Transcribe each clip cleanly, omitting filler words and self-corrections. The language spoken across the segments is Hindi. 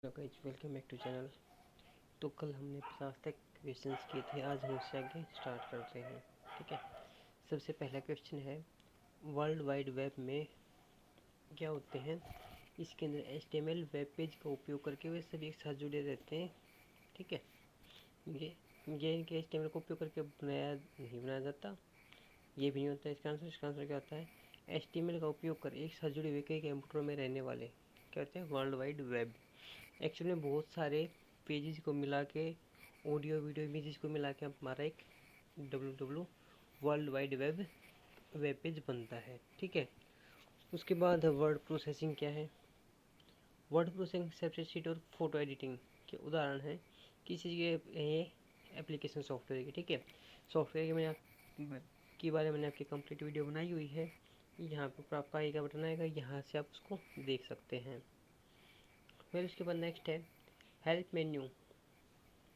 Hello guys, welcome back to channel. तो कल हमने 50 तक क्वेश्चंस किए थे, आज हम उससे आगे स्टार्ट करते हैं। ठीक है, सबसे पहला क्वेश्चन है, वर्ल्ड वाइड वेब में क्या होते हैं? इसके अंदर HTML वेब पेज का उपयोग करके वे सभी एक साथ जुड़े रहते हैं। ठीक है, ये इनके HTML का उपयोग करके बनाया जाता, ये भी नहीं होता। इसका आंसर क्या होता है? HTML का उपयोग कर एक साथ जुड़े हुए कई कंप्यूटर में रहने वाले क्या होते हैं? World wide web. एक्चुअली में बहुत सारे पेजेस को मिला के, ऑडियो वीडियो इमेजेस को मिला के हमारा एक WW world wide web page बनता है। ठीक है, उसके बाद वर्ड प्रोसेसिंग क्या है? वर्ड प्रोसेसिंग स्प्रेडशीट और फोटो एडिटिंग के उदाहरण हैं किसी के ये एप्लीकेशन सॉफ्टवेयर की। ठीक है, सॉफ्टवेयर के के बारे में मैंने आपकी कंप्लीट वीडियो बनाई हुई है। यहाँ पर आपका आई का बटन आएगा, यहाँ से आप उसको देख सकते हैं। फिर उसके बाद नेक्स्ट है हेल्प मेन्यू।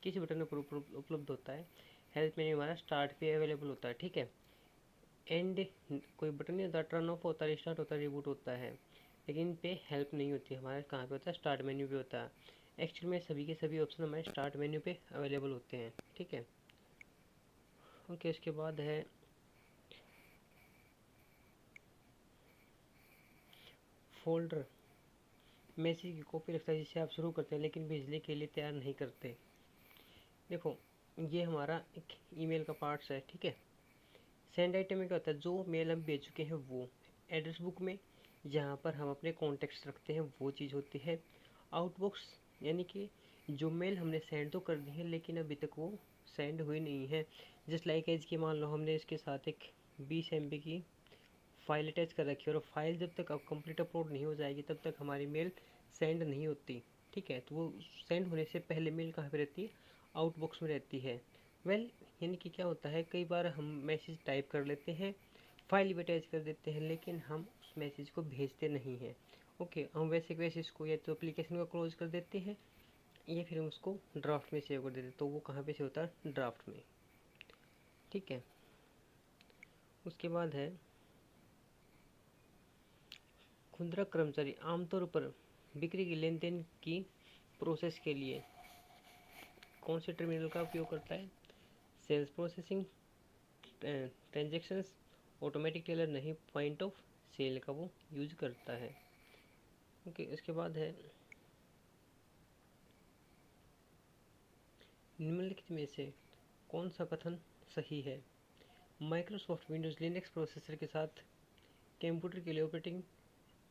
किसी बटन पर उपलब्ध होता है। हेल्प मेन्यू हमारा स्टार्ट पे अवेलेबल होता है। ठीक है, एंड कोई बटन नहीं होता, टर्न ऑफ होता है, रिस्टार्ट होता है, रिबूट होता है, लेकिन इन पे हेल्प नहीं होती। हमारे कहाँ पे होता है? स्टार्ट मेन्यू पे होता है। एक्चुअली में सभी के सभी ऑप्शन हमारे स्टार्ट मेन्यू पे अवेलेबल होते हैं। ठीक है, ओके। उसके बाद है फोल्डर। मैसेज की कॉपी रखता है जिसे आप शुरू करते हैं लेकिन भेजने के लिए तैयार नहीं करते। देखो, ये हमारा एक ईमेल का पार्ट्स है। ठीक है, सेंड आइटम में क्या होता है? जो मेल हम भेज चुके हैं वो। एड्रेस बुक में जहाँ पर हम अपने कॉन्टेक्ट्स रखते हैं वो चीज़ होती है। आउटबॉक्स यानी कि जो मेल हमने सेंड तो कर दी है लेकिन अभी तक वो सेंड हुई नहीं है। जस्ट लाइक एज कि मान लो हमने इसके साथ एक 20 MB की फाइल अटैच कर रखी है और फाइल जब तक अब कंप्लीट अपलोड नहीं हो जाएगी तब तक हमारी मेल सेंड नहीं होती। ठीक है, तो वो सेंड होने से पहले मेल कहाँ पे रहती है? आउटबॉक्स में रहती है। वेल, यानी कि क्या होता है, कई बार हम मैसेज टाइप कर लेते हैं, फाइल भी अटैच कर देते हैं, लेकिन हम उस मैसेज को भेजते नहीं हैं। ओके, हम वैसे मैसेज को या तो एप्लीकेशन को क्लोज कर देते हैं या फिर हम उसको ड्राफ्ट में सेव कर देते हैं। तो वो कहाँ पे से होता है? ड्राफ्ट में। ठीक है, उसके बाद है खुदरा कर्मचारी। आमतौर पर बिक्री की लेन देन की प्रोसेस के लिए कौन से टर्मिनल का उपयोग करता है? Sales processing, transactions, automatic teller नहीं, पॉइंट ऑफ सेल का वो यूज करता है। ओके, इसके बाद है निम्नलिखित में से कौन सा कथन सही है? माइक्रोसॉफ्ट विंडोज लिनक्स प्रोसेसर के साथ कंप्यूटर के लिए ऑपरेटिंग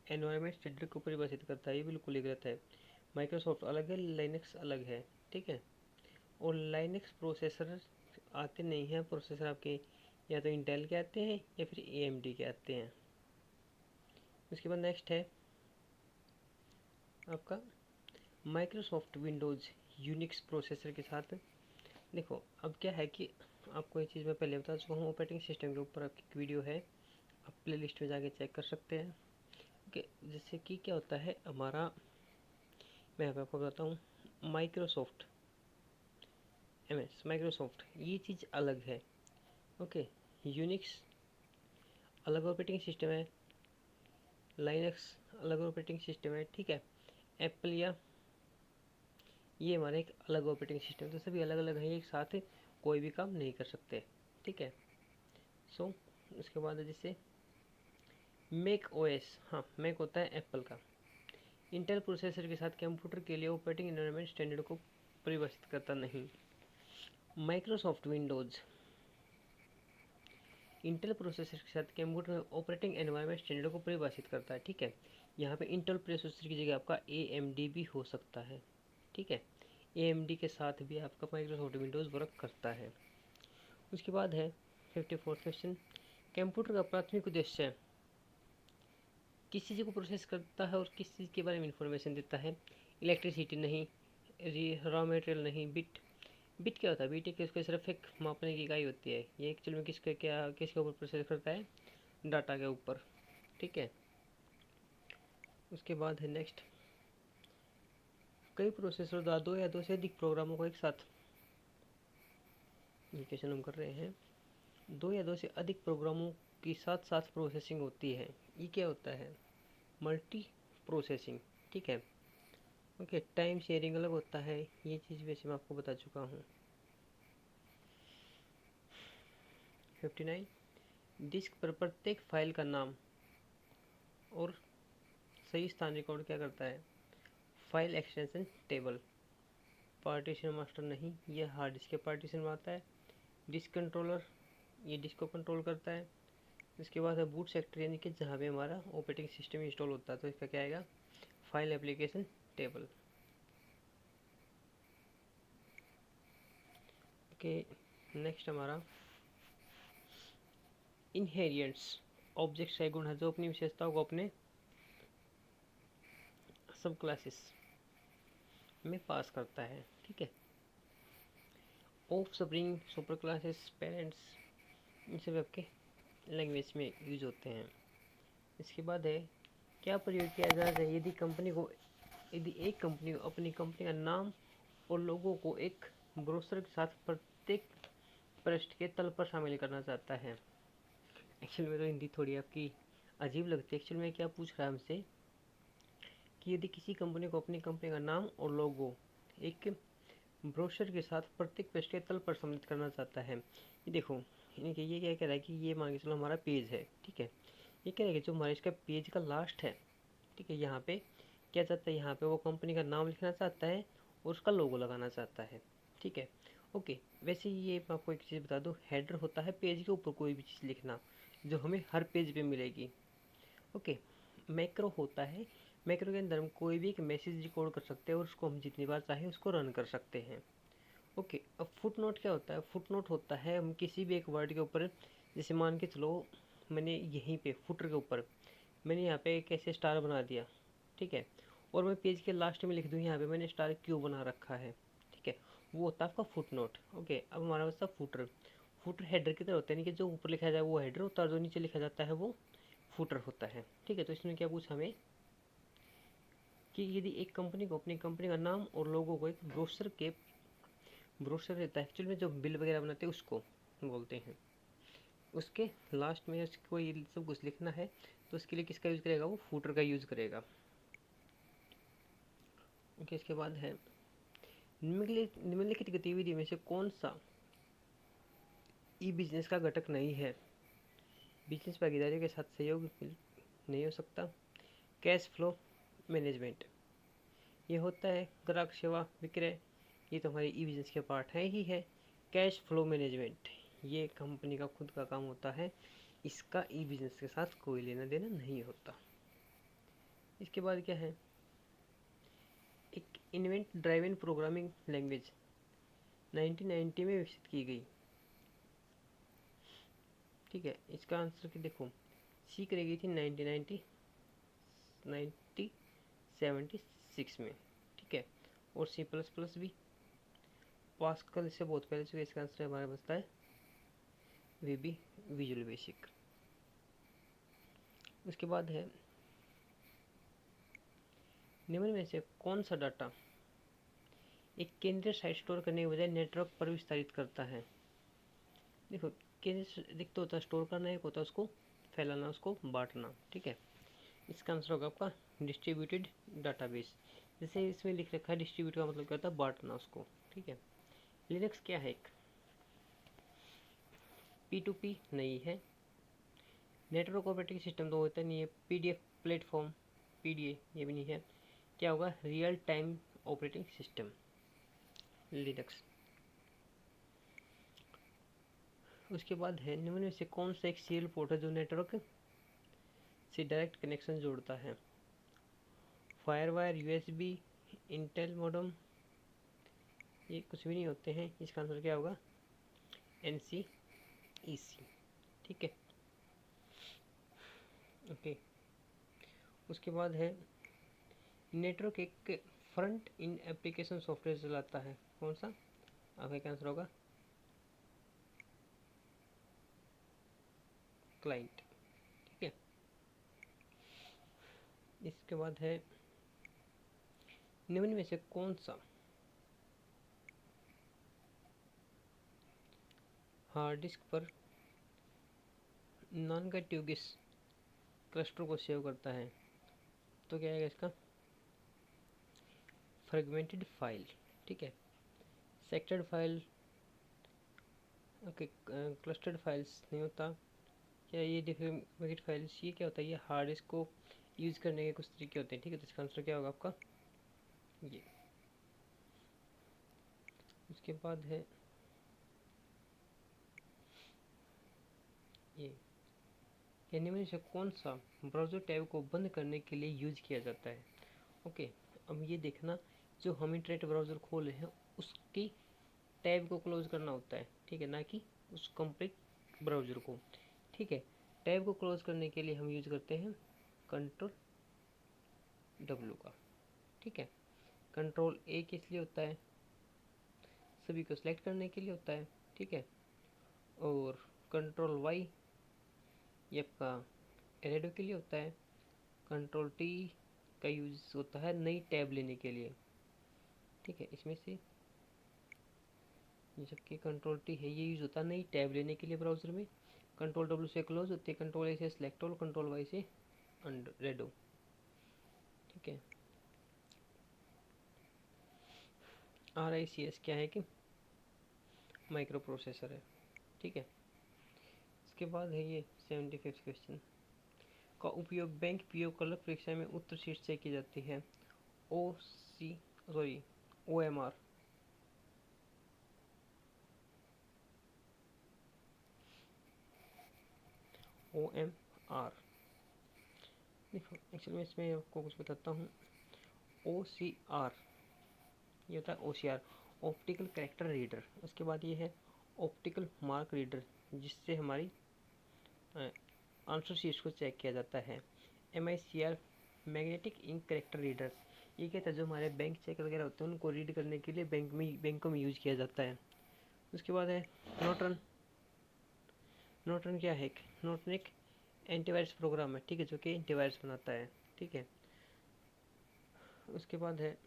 एनवायरनमेंट स्टैंडर्ड को परिभाषित करता है। ये बिल्कुल ही गलत है। माइक्रोसॉफ्ट अलग है, लाइनक्स अलग है। ठीक है, और लाइनक्स प्रोसेसर आते नहीं हैं। प्रोसेसर आपके या तो इंटेल के आते हैं या फिर AMD के आते हैं। उसके बाद नेक्स्ट है आपका माइक्रोसॉफ्ट विंडोज़ यूनिक्स प्रोसेसर के साथ। देखो, अब क्या है कि आपको ये चीज़ मैं पहले बता चुका हूँ। ऑपरेटिंग सिस्टम के ऊपर आपकी एक वीडियो है, आप प्ले लिस्ट में जाके चेक कर सकते हैं कि जैसे कि क्या होता है हमारा। मैं आपको बताता हूँ, माइक्रोसॉफ्ट माइक्रोसॉफ्ट ये चीज़ अलग है। ओके, यूनिक्स अलग ऑपरेटिंग सिस्टम है, लाइनक्स अलग ऑपरेटिंग सिस्टम है। ठीक है, एप्पल या ये हमारा एक अलग ऑपरेटिंग सिस्टम, तो सभी अलग अलग हैं, एक साथ कोई भी काम नहीं कर सकते। ठीक है, सो उसके बाद है जैसे मैक OS। हाँ, मैक होता है एप्पल का। इंटेल प्रोसेसर के साथ कंप्यूटर के लिए ऑपरेटिंग एनवायरनमेंट स्टैंडर्ड को परिभाषित करता नहीं। माइक्रोसॉफ्ट विंडोज़ इंटेल प्रोसेसर के साथ कंप्यूटर में ऑपरेटिंग एनवायरनमेंट स्टैंडर्ड को परिभाषित करता है। ठीक है, यहाँ पे इंटेल प्रोसेसर की जगह आपका AMD भी हो सकता है। ठीक है, AMD के साथ भी आपका माइक्रोसॉफ्ट विंडोज़ वर्क करता है। उसके बाद है 54 क्वेश्चन, कंप्यूटर का प्राथमिक उद्देश्य किस चीज़ को प्रोसेस करता है और किस चीज़ के बारे में इंफॉर्मेशन देता है? इलेक्ट्रिसिटी नहीं, रॉ मटेरियल नहीं, बिट। बिट क्या होता है? बिट एक सिर्फ एक मापने की इकाई होती है। ये एक्चुअल में किसके ऊपर प्रोसेस करता है? डाटा के ऊपर। ठीक है, उसके बाद है नेक्स्ट, कई प्रोसेसर द्वारा दो या दो से अधिक प्रोग्रामों को एक साथ, ये क्वेश्चन हम कर रहे हैं, दो या दो से अधिक प्रोग्रामों की साथ साथ प्रोसेसिंग होती है, ये क्या होता है? Multi processing. ठीक है, ओके, टाइम शेयरिंग अलग होता है, ये चीज़ वैसे मैं आपको बता चुका हूँ। 59, डिस्क पर प्रत्येक फाइल का नाम और सही स्थान रिकॉर्ड क्या करता है? File extension table. Partition master नहीं, ये हार्ड डिस्क के पार्टीशन में आता है। डिस्क कंट्रोलर, ये डिस्क को कंट्रोल करता है। इसके बाद है बूट सेक्टर, यानी कि जहाँ पे हमारा ऑपरेटिंग सिस्टम इंस्टॉल होता है, तो इसका क्या आएगा? File application table. Okay, next हमारा इनहेरियंट्स। ऑब्जेक्ट्स का गुण है जो अपनी विशेषताओं को अपने सब क्लासेस में पास करता है, ठीक है। Offspring, super classes, parents, इन सब आपके लैंग्वेज में यूज होते हैं। इसके बाद है क्या प्रयोग किया जा रहा है यदि एक कंपनी को अपनी कंपनी का नाम और लोगों को एक ब्रोशर के साथ प्रत्येक पृष्ठ के तल पर शामिल करना चाहता है। एक्चुअल में तो हिंदी थोड़ी आपकी अजीब लगती है। एक्चुअल में क्या पूछ रहा है हमसे कि यदि किसी कंपनी को अपनी कंपनी का नाम और लोगो एक ब्रोशर के साथ प्रत्येक पृष्ठ के तल पर सम्मिलित करना चाहता है। ये देखो, ये क्या कह रहा है कि ये मान के चलो हमारा पेज है, ठीक है। ये कह रहा है कि जो हमारे इसका पेज का लास्ट है, ठीक है, यहाँ पे क्या चाहता है, यहाँ पे वो कंपनी का नाम लिखना चाहता है और उसका लोगो लगाना चाहता है, ठीक है। ओके, वैसे ये मैं आपको एक चीज़ बता दूँ, हेडर होता है पेज के ऊपर कोई भी चीज़ लिखना जो हमें हर पेज पे मिलेगी। ओके, मैक्रो होता है, मैक्रो के अंदर हम कोई भी एक मैसेज रिकॉर्ड कर सकते हैं और उसको हम जितनी बार चाहें उसको रन कर सकते हैं। ओके, अब फुट नोट क्या होता है? फुट नोट होता है हम किसी भी एक वर्ड के ऊपर, जैसे मान के चलो मैंने यहीं पे फुटर के ऊपर मैंने यहाँ पे एक ऐसे स्टार बना दिया, ठीक है, और मैं पेज के लास्ट में लिख दूँ यहाँ पे मैंने स्टार क्यों बना रखा है, ठीक है, वो होता है आपका फुट नोट। ओके, अब हमारा बचता फुटर। फुटर हेडर की तरह होता है, यानी कि जो ऊपर लिखा जाए वो हेडर होता है और जो नीचे लिखा जाता है वो फुटर होता है, ठीक है। तो इसमें क्या पूछा हमें कि यदि एक कंपनी को अपनी कंपनी का नाम और लोगों को एक ब्रोशर रहता है, एक्चुअल में जो बिल वगैरह बनाते हैं उसको बोलते हैं, उसके लास्ट में उसको ये सब कुछ लिखना है, तो उसके लिए किसका यूज़ करेगा? वो फूटर का यूज़ करेगा। ओके, इसके बाद है निम्नलिखित गतिविधि में से कौन सा ई बिजनेस का घटक नहीं है? बिजनेस भागीदारी के साथ सहयोग नहीं हो सकता। कैश फ्लो मैनेजमेंट, ये होता है ग्राहक सेवा विक्रय, ये तो हमारे ई बिजनेस के पार्ट है ही है। कैश फ्लो मैनेजमेंट, ये कंपनी का खुद का काम होता है, इसका ई बिजनेस के साथ कोई लेना देना नहीं होता। इसके बाद क्या है, एक इन्वेंट ड्राइवन प्रोग्रामिंग लैंग्वेज 1990 में विकसित की गई, ठीक है। इसका आंसर कि देखो, सी करी गई थी 1976 में, ठीक है, और सी प्लस प्लस भी पास्कल से बहुत पहले से। इसका आंसर हमारा बचता है वी बी विजुअल बेसिक। उसके बाद है निम्न में से कौन सा डाटा एक केंद्रीय साइट स्टोर करने के बजाय नेटवर्क पर विस्तारित करता है? देखो, केंद्रीय दिख तो होता है स्टोर करना, एक होता है उसको फैलाना, उसको बांटना, ठीक है। इसका आंसर होगा आपका डिस्ट्रीब्यूटेड डाटाबेस। जैसे इसमें लिख रखा है डिस्ट्रीब्यूट का मतलब क्या होता है? बांटना उसको, ठीक है। लिनक्स क्या है? एक P2P नहीं है। नेटवर्क ऑपरेटिंग सिस्टम तो होता नहीं है। PDF प्लेटफॉर्म, PDA, ये भी नहीं है। क्या होगा? Real time operating system, Linux. उसके बाद है निम्न में से कौन सा एक सीरियल पोर्ट है जो नेटवर्क से डायरेक्ट कनेक्शन जोड़ता है? फायरवायर, USB, इंटेल मॉडेम, ये कुछ भी नहीं होते हैं। इसका आंसर क्या होगा? NCEC, ठीक है। ओके, उसके बाद है नेटवर्क एक फ्रंट इन एप्लीकेशन सॉफ्टवेयर चलाता है, कौन सा? आपका क्या आंसर होगा? क्लाइंट, ठीक है। इसके बाद है निम्न में से कौन सा हार्ड डिस्क पर नॉन कॉन्टिग्युअस क्लस्टर को सेव करता है? तो क्या आएगा इसका? फ्रेगमेंटेड फाइल, ठीक है। सेक्टर्ड फाइल, ओके, क्लस्टर्ड फाइल्स नहीं होता। क्या ये डिफरेंट फाइल्स, ये क्या होता है, ये हार्ड डिस्क को यूज़ करने के कुछ तरीके होते हैं, ठीक है। तो इसका आंसर क्या होगा आपका ये। उसके बाद है ये, इनमें से कौन सा ब्राउज़र टैब को बंद करने के लिए यूज किया जाता है। ओके, अब ये देखना, जो हम इंटरनेट ब्राउज़र खोल रहे हैं उसकी टैब को क्लोज करना होता है, ठीक है, ना कि उस कंप्लीट ब्राउज़र को, ठीक है। टैब को क्लोज करने के लिए हम यूज करते हैं कंट्रोल W का, ठीक है। कंट्रोल A किस लिए होता है, सभी को सिलेक्ट करने के लिए होता है, ठीक है। और कंट्रोल Y ये आपका एरेडो के लिए होता है। कंट्रोल T का यूज होता है नई टैब लेने के लिए, ठीक है। इसमें से जबकि कंट्रोल T है ये यूज होता है नई टैब लेने के लिए ब्राउज़र में। कंट्रोल W से क्लोज होती है, कंट्रोल A से सिलेक्ट और कंट्रोल Y से रेडो, ठीक है। RICS क्या है कि माइक्रो प्रोसेसर है, ठीक है। इसके बाद है ये 75 क्वेश्चन का उपयोग बैंक पीओ क्लर्क परीक्षा में उत्तर शीट से की जाती है। OMR, देखो एक्चुअली मैं इसमें आपको कुछ बताता हूँ। OCR ये होता है OCR, ऑप्टिकल कैरेक्टर रीडर। उसके बाद ये है ऑप्टिकल मार्क रीडर, जिससे हमारी आंसर शीट्स को चेक किया जाता है। MICR magnetic ink character reader, ये क्या था, जो हमारे बैंक चेक वगैरह होते हैं उनको रीड करने के लिए बैंकों में यूज किया जाता है। उसके बाद है नोटरन। नोटरन क्या है, नोटरन एक एंटीवायरस प्रोग्राम है, ठीक है, जो कि एंटीवायरस बनाता है, ठीक है। उसके बाद है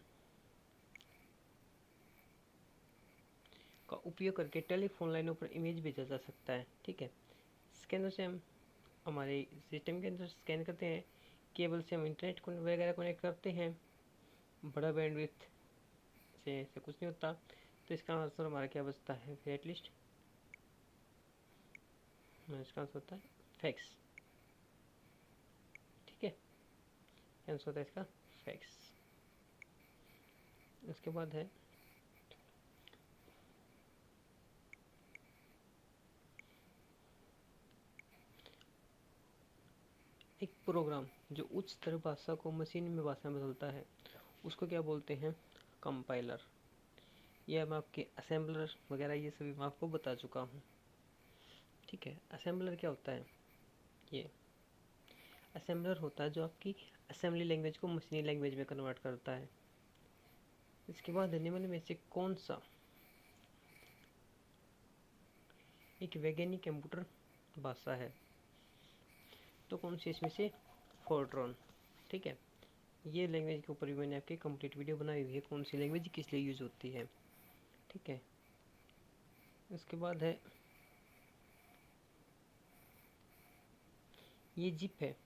का उपयोग करके टेलीफोन लाइनों पर इमेज भेजा जा सकता है, ठीक है। स्कैनर से हम हमारे सिस्टम के अंदर स्कैन करते हैं, केबल से हम इंटरनेट को वगैरह कनेक्ट करते हैं। बड़ा बैंडविड्थ से ऐसे कुछ नहीं होता, तो इसका आंसर हमारा क्या बचता है फिर एटलीस्ट, इसका आंसर होता है फैक्स, ठीक है। आंसर होता है इसका फैक्स। उसके बाद है एक प्रोग्राम जो उच्च स्तर भाषा को मशीन में भाषा में बदलता है, उसको क्या बोलते हैं, कंपाइलर। ये मैं आपके असेंबलर वगैरह ये सभी मैं आपको बता चुका हूँ, ठीक है। असेंबलर क्या होता है, ये असेंबलर होता है जो आपकी असेंबली लैंग्वेज को मशीनी लैंग्वेज में कन्वर्ट करता है। इसके बाद निम्न में से कौन सा एक वैज्ञानिक कंप्यूटर भाषा है, तो कौन सी इसमें से फोर्ट्रॉन, ठीक है। ये लैंग्वेज के ऊपर भी मैंने आपकी कंप्लीट वीडियो बनाई हुई है, कौन सी लैंग्वेज किस लिए यूज़ होती है, ठीक है। उसके बाद है ये जिप है,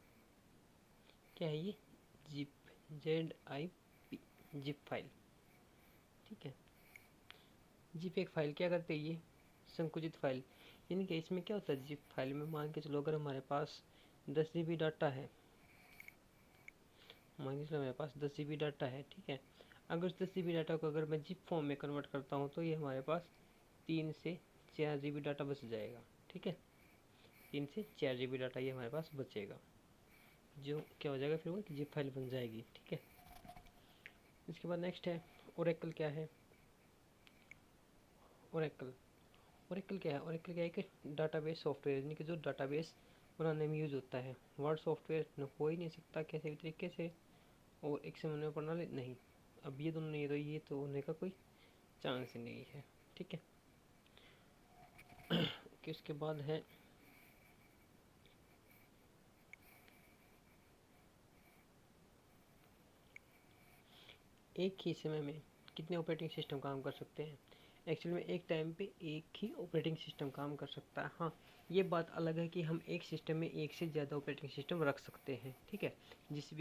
क्या है ये, जिप, ZIP, जिप फाइल, ठीक है। जिप एक फाइल क्या करते हैं, ये संकुचित फाइल, यानी कि इसमें क्या होता है, जिप फाइल में मान के चलो अगर हमारे पास 10 GB डाटा है, मान के चलो मेरे पास 10 GB डाटा है, ठीक है। अगर उस 10 GB डाटा को अगर मैं जिप फॉर्म में कन्वर्ट करता हूँ तो ये हमारे पास 3 से 4 GB डाटा बच जाएगा, ठीक है। 3 से 4 GB डाटा ये हमारे पास बचेगा, जो क्या हो जाएगा फिर वो जिप फाइल बन जाएगी, ठीक है। इसके बाद नेक्स्ट है ओरेकल। क्या है ओरेकल, ओरेकल क्या है, ओरेकल क्या है कि डाटाबेस सॉफ्टवेयर, यानी कि जो डाटाबेस बनाने में यूज़ होता है। वर्ड सॉफ्टवेयर न हो ही नहीं सकता कैसे भी तरीके से, और एक समन्वय प्रणाली नहीं। अब ये दोनों नहीं है तो ये तो होने का कोई चांस ही नहीं है, ठीक है। कि उसके बाद है एक ही समय में कितने ऑपरेटिंग सिस्टम काम कर सकते हैं। एक्चुअली में एक टाइम पे एक ही ऑपरेटिंग सिस्टम काम कर सकता है। हाँ, ये बात अलग है कि हम एक सिस्टम में एक से ज़्यादा ऑपरेटिंग सिस्टम रख सकते हैं, ठीक है। जिस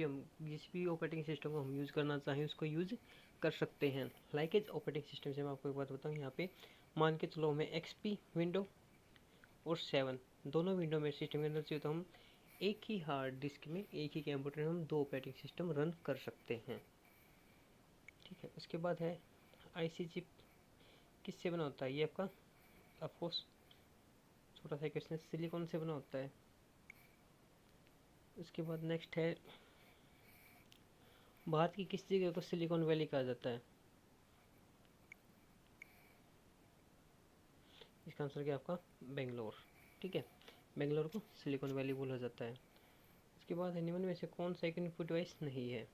भी ऑपरेटिंग सिस्टम को हम यूज़ करना चाहें उसको यूज़ कर सकते हैं। लाइक एज ऑपरेटिंग सिस्टम से मैं आपको एक बात बताऊँ, यहाँ पे मान के चलो हमें XP विंडो और 7 दोनों विंडो में सिस्टम के अंदर चाहिए, तो हम एक ही हार्ड डिस्क में एक ही कंप्यूटर में हम 2 ऑपरेटिंग सिस्टम रन कर सकते हैं। ठीक है, उसके बाद है IC चिप किससे बना होता है, ये आपका ऑफकोर्स छोटा सा क्वेश्चन, सिलिकॉन से बना होता है। उसके बाद नेक्स्ट है भारत की किस जगह को सिलिकॉन वैली कहा जाता है, इसका आंसर क्या आपका बेंगलोर। ठीक है, बेंगलोर को सिलिकॉन वैली बोला जाता है। उसके बाद है निम्न में से कौन सा एक इनपुट डिवाइस नहीं है।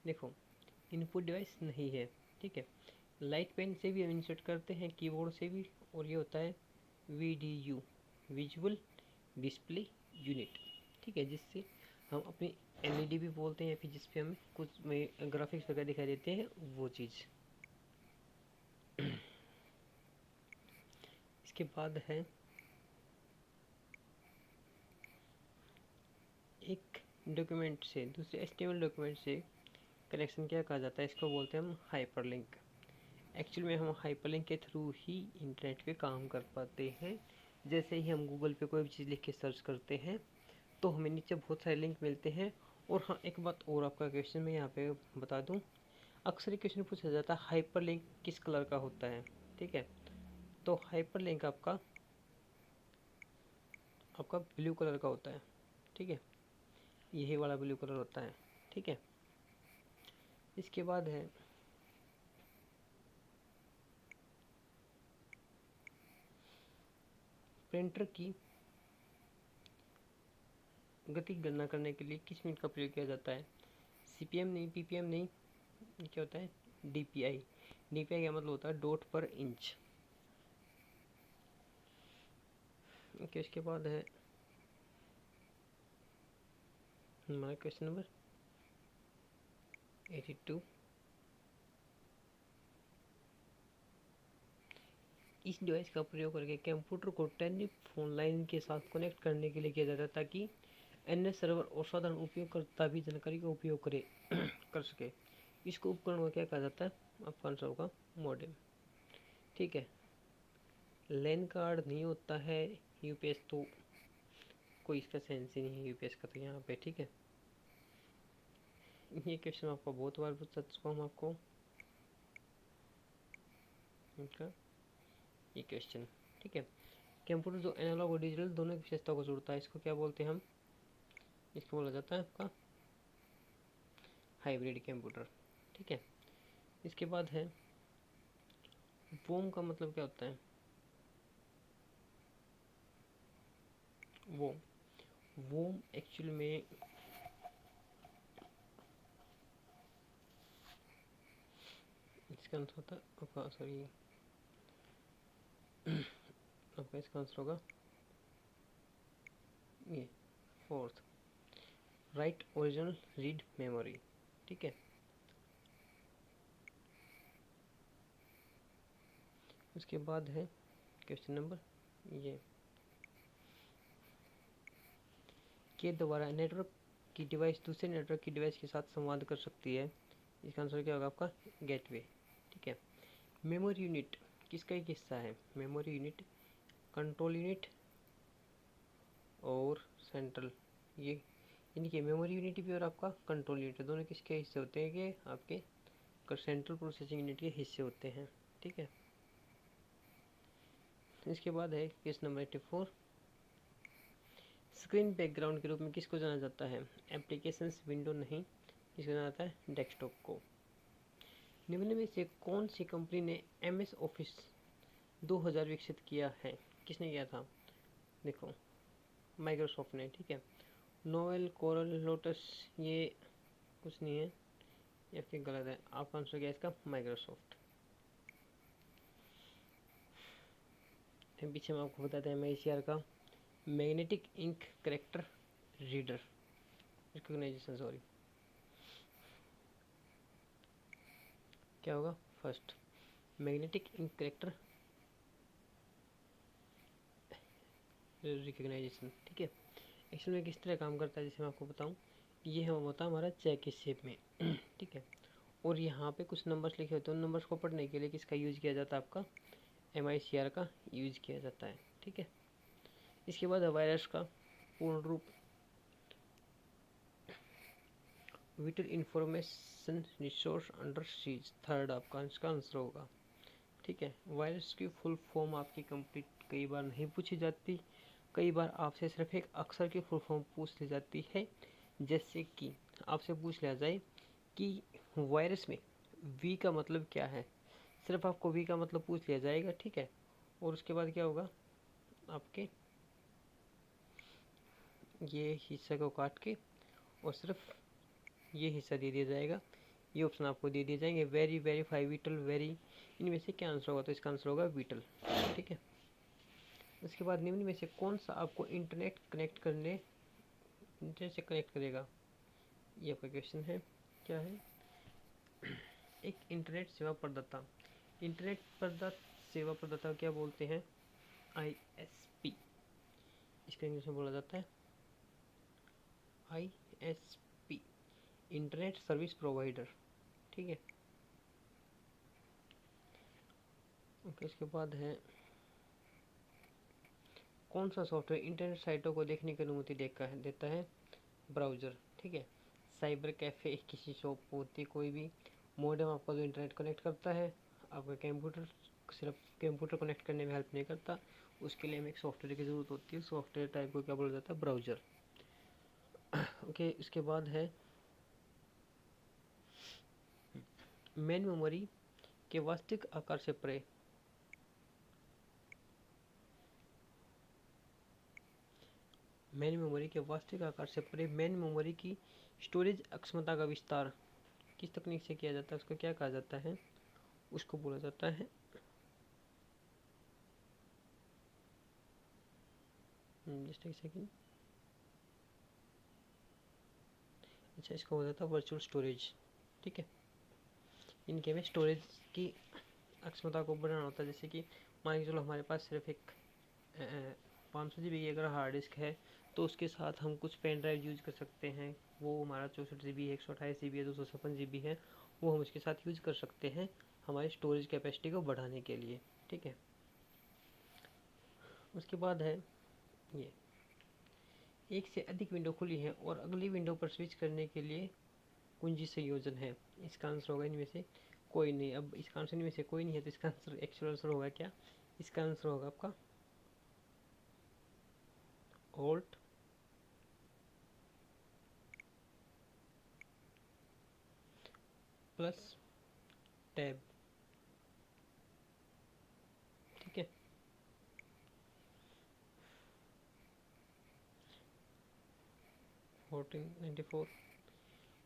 देखो इनपुट डिवाइस नहीं है, ठीक है, लाइट पेन से भी हम इंसर्ट करते हैं, कीबोर्ड से भी, और ये होता है VDU विजुअल डिस्प्ले यूनिट। ठीक है, जिससे हम अपनी LED भी बोलते हैं, या फिर जिस पे हमें कुछ में ग्राफिक्स वगैरह दिखाई देते हैं वो चीज़। इसके बाद है एक डॉक्यूमेंट से दूसरे HTML डॉक्यूमेंट से कनेक्शन क्या कहा जाता है, इसको बोलते हैं हम हाइपरलिंक। एक्चुअल में हम हाइपरलिंक के थ्रू ही इंटरनेट पे काम कर पाते हैं। जैसे ही हम गूगल पे कोई भी चीज़ लिख के सर्च करते हैं तो हमें नीचे बहुत सारे लिंक मिलते हैं। और हाँ, एक बात और आपका क्वेश्चन मैं यहाँ पे बता दूँ, अक्सर क्वेश्चन पूछा जाता है हाइपरलिंक किस कलर का होता है। ठीक है, तो हाइपरलिंक आपका आपका ब्लू कलर का होता है। ठीक है, यही वाला ब्लू कलर होता है। ठीक है, इसके बाद है प्रिंटर की गति की गणना करने के लिए किस यूनिट का प्रयोग किया जाता है। CPM नहीं, PPM नहीं, ये क्या होता है DPI। DPI का मतलब होता है डॉट पर इंच। ओके, इसके बाद है हमारा क्वेश्चन नंबर 82। इस डिवाइस का प्रयोग करके कंप्यूटर को टेलीफोन लाइन के साथ कनेक्ट करने के लिए किया जाता है, ताकि अन्य सर्वर और साधारण उपयोगकर्ता भी जानकारी का उपयोग करे कर सके। इसको उपकरण को क्या कहा जाता है, आपका आंसर होगा मॉडेम। ठीक है, लैन कार्ड नहीं होता है, UPS तो कोई इसका सेंस ही नहीं है UPS का तो यहाँ पे। ठीक है, ये क्वेश्चन आपको बहुत बार पूछ चुका हूँ आपको इनका ये क्वेश्चन। ठीक है, कंप्यूटर जो एनालॉग और डिजिटल दोनों की विशेषता को जोड़ता है, इसको क्या बोलते हैं हम, इसको बोला जाता है आपका हाइब्रिड कंप्यूटर। ठीक है, इसके बाद है वोम का मतलब क्या होता है। वोम वोम एक्चुअल में इसका आंसर होता है आपका, सॉरी आपका इसका आंसर होगा ये fourth, right original read memory. ठीक है, उसके बाद है क्वेश्चन नंबर ये के द्वारा नेटवर्क की डिवाइस दूसरे नेटवर्क की डिवाइस के साथ संवाद कर सकती है। इसका आंसर क्या होगा आपका गेटवे। ठीक है, मेमोरी यूनिट किसका एक हिस्सा है। मेमोरी यूनिट कंट्रोल यूनिट और सेंट्रल, ये यानी कि मेमोरी यूनिट भी और आपका कंट्रोल यूनिट दोनों किसके हिस्से होते हैं, कि आपके सेंट्रल प्रोसेसिंग यूनिट के हिस्से होते हैं। ठीक है, इसके बाद है क्वेश्चन नंबर 84। स्क्रीन बैकग्राउंड के रूप में किसको जाना जाता है। एप्लीकेशंस विंडो नहीं, किसको जाना जाता है डेस्कटॉप को। निम्न में से कौन सी कंपनी ने MS ऑफिस 2000 विकसित किया है, किसने किया था। देखो माइक्रोसॉफ्ट ने। ठीक है, नोवेल, कोरल, लोटस, ये कुछ नहीं है, ये फिर गलत है। आपका आंसर क्या है इसका माइक्रोसॉफ्ट। पीछे मैं आपको बताते हैं MICR का magnetic ink character reader recognisation, sorry क्या होगा first magnetic ink character recognisation. ठीक है, एक्चुअल में किस तरह काम करता है, जैसे मैं आपको बताऊं, ये हम होता है हमारा चेक के शेप में ठीक है। और यहाँ पे कुछ नंबर्स लिखे होते हैं, उन नंबर्स को पढ़ने के लिए किसका यूज़ किया जाता है, आपका MICR का यूज़ किया जाता है। ठीक है, इसके बाद वायरस का पूर्ण रूप whittle information resource under seize, third आपका इसका आंसर होगा। ठीक है, वायरस की फुल फॉर्म आपकी कंप्लीट कई बार नहीं पूछी जाती, कई बार आपसे सिर्फ एक अक्षर की फुल फॉर्म पूछ ली जाती है। जैसे कि आपसे पूछ लिया जाए कि वायरस में वी का मतलब क्या है, सिर्फ आपको वी का मतलब पूछ लिया जाएगा। ठीक है, और उसके बाद क्या होगा, आपके ये हिस्से को काट के और सिर्फ ये हिस्सा दे दिया जाएगा, ये ऑप्शन आपको दे दिए जाएंगे, वेरी वेरीफाई विटल वेरी, इनमें से क्या आंसर होगा, तो इसका आंसर होगा विटल। ठीक है, उसके बाद निम्न में से कौन सा आपको इंटरनेट से कनेक्ट करेगा, ये आपका क्वेश्चन है। क्या है, एक इंटरनेट सेवा प्रदाता, इंटरनेट सेवा प्रदाता क्या बोलते हैं, ISP, इसका इंग्लिश में बोला जाता है ISP, इंटरनेट सर्विस प्रोवाइडर। ठीक है, ओके। इसके बाद है कौन सा सॉफ्टवेयर इंटरनेट साइटों को देखने की अनुमति देता है, ब्राउज़र। ठीक है, साइबर कैफ़े किसी शॉप होती है कोई भी, मॉडेम आपका जो इंटरनेट कनेक्ट करता है, आपका कंप्यूटर सिर्फ कंप्यूटर कनेक्ट करने में हेल्प नहीं करता, उसके लिए हमें एक सॉफ्टवेयर की ज़रूरत होती है, सॉफ्टवेयर टाइप को क्या बोला जाता है, ब्राउज़र। ओके, इसके बाद है मेन मेमोरी के वास्तविक आकार से परे, मेन मेमोरी के वास्तविक आकार से परे मेन मेमोरी की स्टोरेज अक्षमता का विस्तार किस तकनीक से किया जाता है, उसको क्या कहा जाता है, उसको बोला जाता है जस्ट एक सेकेंड, अच्छा, इसको बोला जाता है वर्चुअल स्टोरेज। ठीक है, इनके में स्टोरेज की अक्षमता को बढ़ाना होता है, जैसे कि मान के चलो हमारे पास सिर्फ एक 500 GB की अगर हार्ड डिस्क है, तो उसके साथ हम कुछ पेन ड्राइव यूज़ कर सकते हैं, वो हमारा 64 GB है, 128 GB है, 256 GB है, वो हम उसके साथ यूज़ कर सकते हैं हमारी स्टोरेज कैपेसिटी को बढ़ाने के लिए। ठीक है, उसके बाद है ये एक से अधिक विंडो खुली है और अगली विंडो पर स्विच करने के लिए कुंजी संयोजन है, इसका आंसर होगा इनमें से कोई नहीं। अब इसका आंसर इनमें से कोई नहीं है, तो इसका आंसर एक्चुअल आंसर होगा क्या, इसका आंसर होगा आपका ऑल्ट प्लस टैब। ठीक है, 1494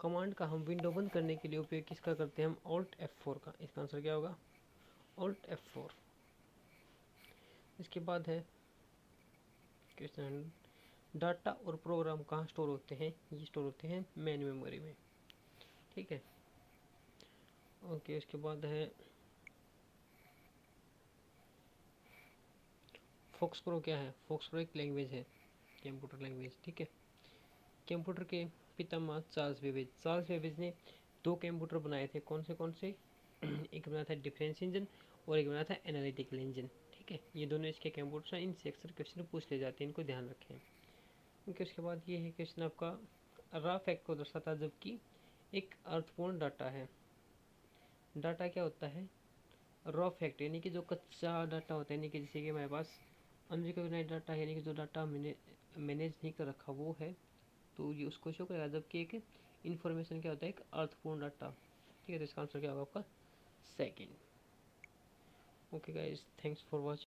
कमांड का हम विंडो बंद करने के लिए उपयोग किसका करते हैं, हम ऑल्ट F4 का, इसका आंसर क्या होगा, ऑल्ट F4। इसके बाद है क्वेश्चन, डाटा और प्रोग्राम कहाँ स्टोर होते हैं, ये स्टोर होते हैं मेन मेमोरी में। ठीक है, ओके। उसके बाद है फोक्स प्रो क्या है, फोक्स प्रो एक लैंग्वेज है, कंप्यूटर लैंग्वेज। ठीक है, कंप्यूटर के पितामह चार्ल्स बेबेज ने दो कंप्यूटर बनाए थे, कौन से एक बनाया था डिफरेंस इंजन और एक बनाया था एनालिटिकल इंजन। ठीक है, ये दोनों इसके कंप्यूटर हैं, इनसे अक्सर क्वेश्चन पूछ ले जाते हैं, इनको ध्यान रखें। ओके, उसके बाद ये है क्वेश्चन आपका रा फैक्ट को दर्शाता है, जबकि एक अर्थपूर्ण डाटा है। डाटा क्या होता है, रॉ फैक्ट यानी कि जो कच्चा डाटा होता है, यानी कि जैसे कि हमारे पास अनरिकॉग्नाइज्ड डाटा है, यानी कि जो डाटा मैंने मैनेज नहीं कर रखा वो है, तो ये उसको शो करेगा। जबकि एक इन्फॉर्मेशन क्या होता है, एक अर्थपूर्ण डाटा। ठीक है, तो इसका आंसर क्या होगा आपका second. Okay guys, thanks for watching.